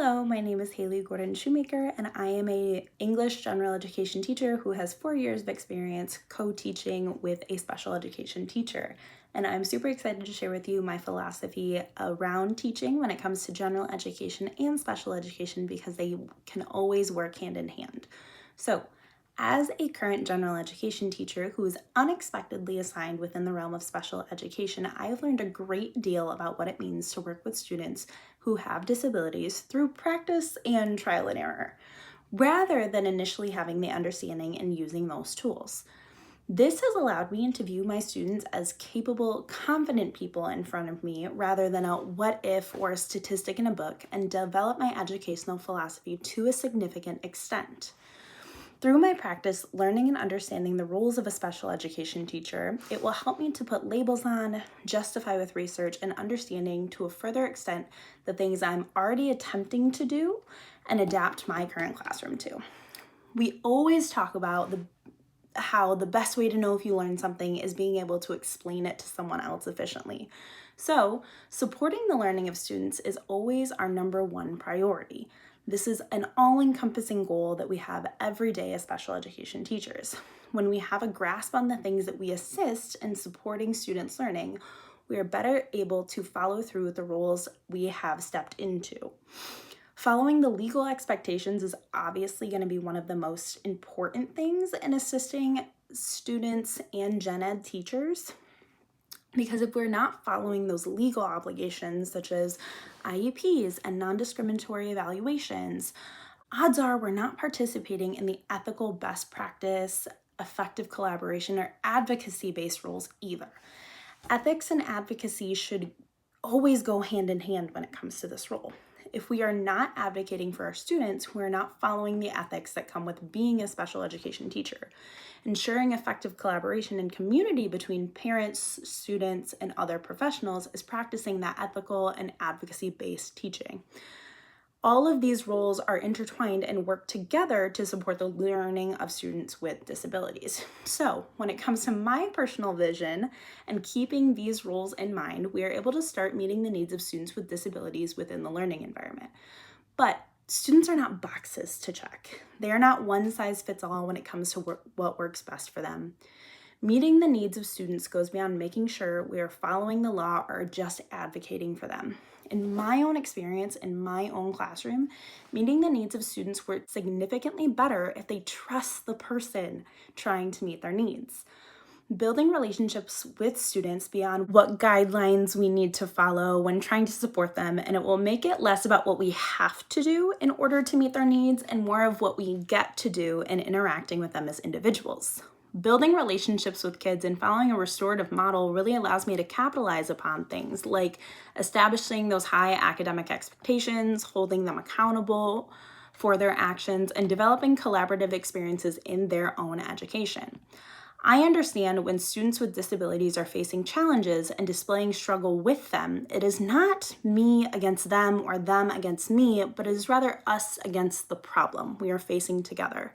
Hello, my name is Hailey Gordon-Schumaker, and I am a English general education teacher who has 4 years of experience co-teaching with a special education teacher. And I'm super excited to share with you my philosophy around teaching when it comes to general education and special education because they can always work hand in hand. So, as a current general education teacher who is unexpectedly assigned within the realm of special education, I have learned a great deal about what it means to work with students who have disabilities through practice and trial and error, rather than initially having the understanding and using those tools. This has allowed me to view my students as capable, confident people in front of me rather than a what if or a statistic in a book, and develop my educational philosophy to a significant extent. Through my practice learning and understanding the roles of a special education teacher, it will help me to put labels on, justify with research, and understanding to a further extent the things I'm already attempting to do and adapt my current classroom to. We always talk about how the best way to know if you learn something is being able to explain it to someone else efficiently. So, supporting the learning of students is always our number one priority. This is an all-encompassing goal that we have every day as special education teachers. When we have a grasp on the things that we assist in supporting students' learning, we are better able to follow through with the roles we have stepped into. Following the legal expectations is obviously going to be one of the most important things in assisting students and gen ed teachers, because if we're not following those legal obligations, such as IEPs and non-discriminatory evaluations, odds are we're not participating in the ethical best practice, effective collaboration, or advocacy-based roles either. Ethics and advocacy should always go hand in hand when it comes to this role. If we are not advocating for our students, we're not following the ethics that come with being a special education teacher. Ensuring effective collaboration and community between parents, students, and other professionals is practicing that ethical and advocacy-based teaching. All of these roles are intertwined and work together to support the learning of students with disabilities. So, when it comes to my personal vision and keeping these roles in mind, we are able to start meeting the needs of students with disabilities within the learning environment. But students are not boxes to check. They are not one size fits all when it comes to what works best for them. Meeting the needs of students goes beyond making sure we are following the law or just advocating for them. In my own experience, in my own classroom, meeting the needs of students works significantly better if they trust the person trying to meet their needs. Building relationships with students beyond what guidelines we need to follow when trying to support them, and it will make it less about what we have to do in order to meet their needs and more of what we get to do in interacting with them as individuals. Building relationships with kids and following a restorative model really allows me to capitalize upon things like establishing those high academic expectations, holding them accountable for their actions, and developing collaborative experiences in their own education. I understand when students with disabilities are facing challenges and displaying struggle with them, it is not me against them or them against me, but it is rather us against the problem we are facing together.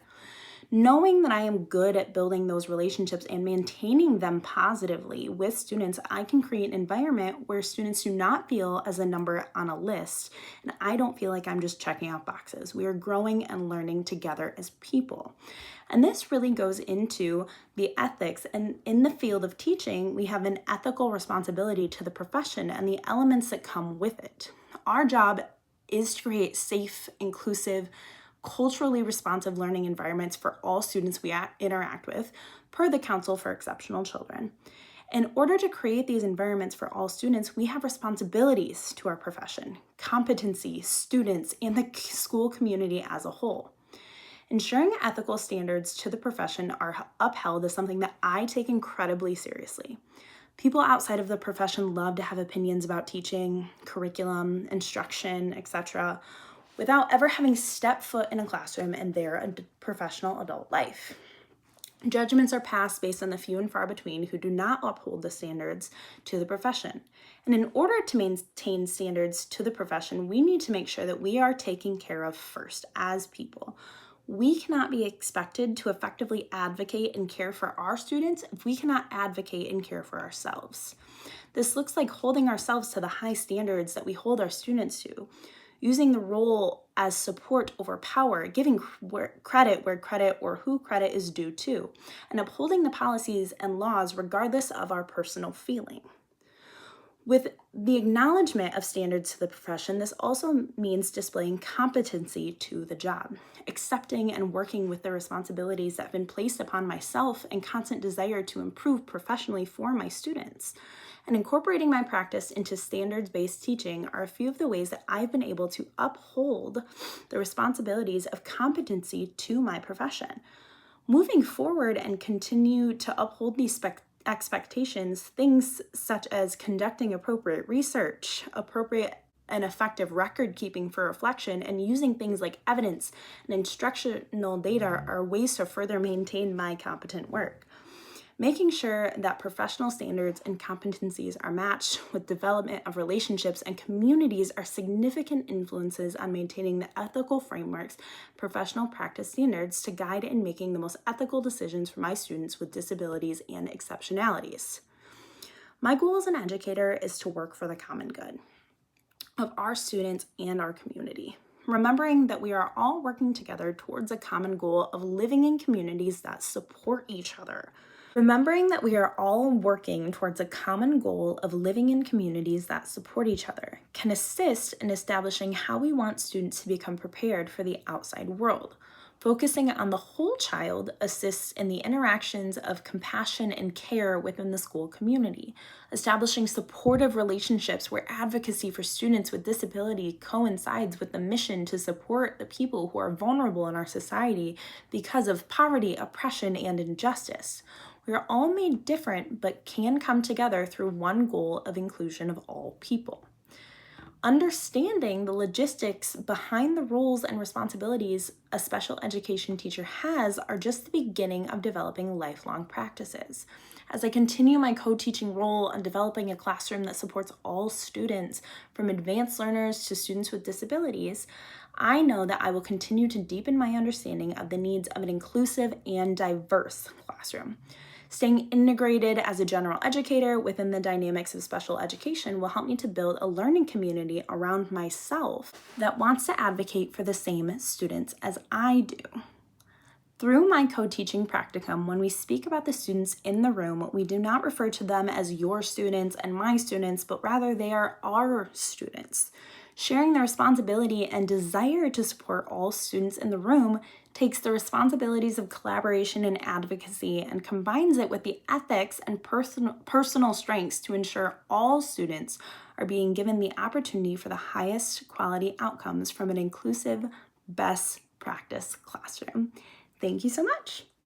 Knowing that I am good at building those relationships and maintaining them positively with students, I can create an environment where students do not feel as a number on a list, and I don't feel like I'm just checking off boxes. We are growing and learning together as people. And this really goes into the ethics, and in the field of teaching, we have an ethical responsibility to the profession and the elements that come with it. Our job is to create safe, inclusive, culturally responsive learning environments for all students we interact with, per the Council for Exceptional Children. In order to create these environments for all students, we have responsibilities to our profession, competency, students, and the school community as a whole. Ensuring ethical standards to the profession are upheld is something that I take incredibly seriously. People outside of the profession love to have opinions about teaching, curriculum, instruction, etc., without ever having stepped foot in a classroom in their professional adult life. Judgments are passed based on the few and far between who do not uphold the standards to the profession. And in order to maintain standards to the profession, we need to make sure that we are taken care of first as people. We cannot be expected to effectively advocate and care for our students if we cannot advocate and care for ourselves. This looks like holding ourselves to the high standards that we hold our students to. using the role as support over power, giving credit where credit or who credit is due to, and upholding the policies and laws regardless of our personal feeling. With the acknowledgement of standards to the profession, this also means displaying competency to the job, accepting and working with the responsibilities that have been placed upon myself and constant desire to improve professionally for my students. And incorporating my practice into standards-based teaching are a few of the ways that I've been able to uphold the responsibilities of competency to my profession. Moving forward and continue to uphold these expectations, things such as conducting appropriate research, appropriate and effective record keeping for reflection, and using things like evidence and instructional data are ways to further maintain my competent work. Making sure that professional standards and competencies are matched with development of relationships and communities are significant influences on maintaining the ethical frameworks, professional practice standards to guide in making the most ethical decisions for my students with disabilities and exceptionalities. My goal as an educator is to work for the common good of our students and our community, remembering that we are all working together towards a common goal of living in communities that support each other. Remembering that we are all working towards a common goal of living in communities that support each other can assist in establishing how we want students to become prepared for the outside world. Focusing on the whole child assists in the interactions of compassion and care within the school community. Establishing supportive relationships where advocacy for students with disability coincides with the mission to support the people who are vulnerable in our society because of poverty, oppression, and injustice. We are all made different, but can come together through one goal of inclusion of all people. Understanding the logistics behind the roles and responsibilities a special education teacher has are just the beginning of developing lifelong practices. As I continue my co-teaching role on developing a classroom that supports all students, from advanced learners to students with disabilities, I know that I will continue to deepen my understanding of the needs of an inclusive and diverse classroom. Staying integrated as a general educator within the dynamics of special education will help me to build a learning community around myself that wants to advocate for the same students as I do. Through my co-teaching practicum, when we speak about the students in the room, we do not refer to them as your students and my students, but rather they are our students. Sharing the responsibility and desire to support all students in the room takes the responsibilities of collaboration and advocacy and combines it with the ethics and personal strengths to ensure all students are being given the opportunity for the highest quality outcomes from an inclusive, best practice classroom. Thank you so much.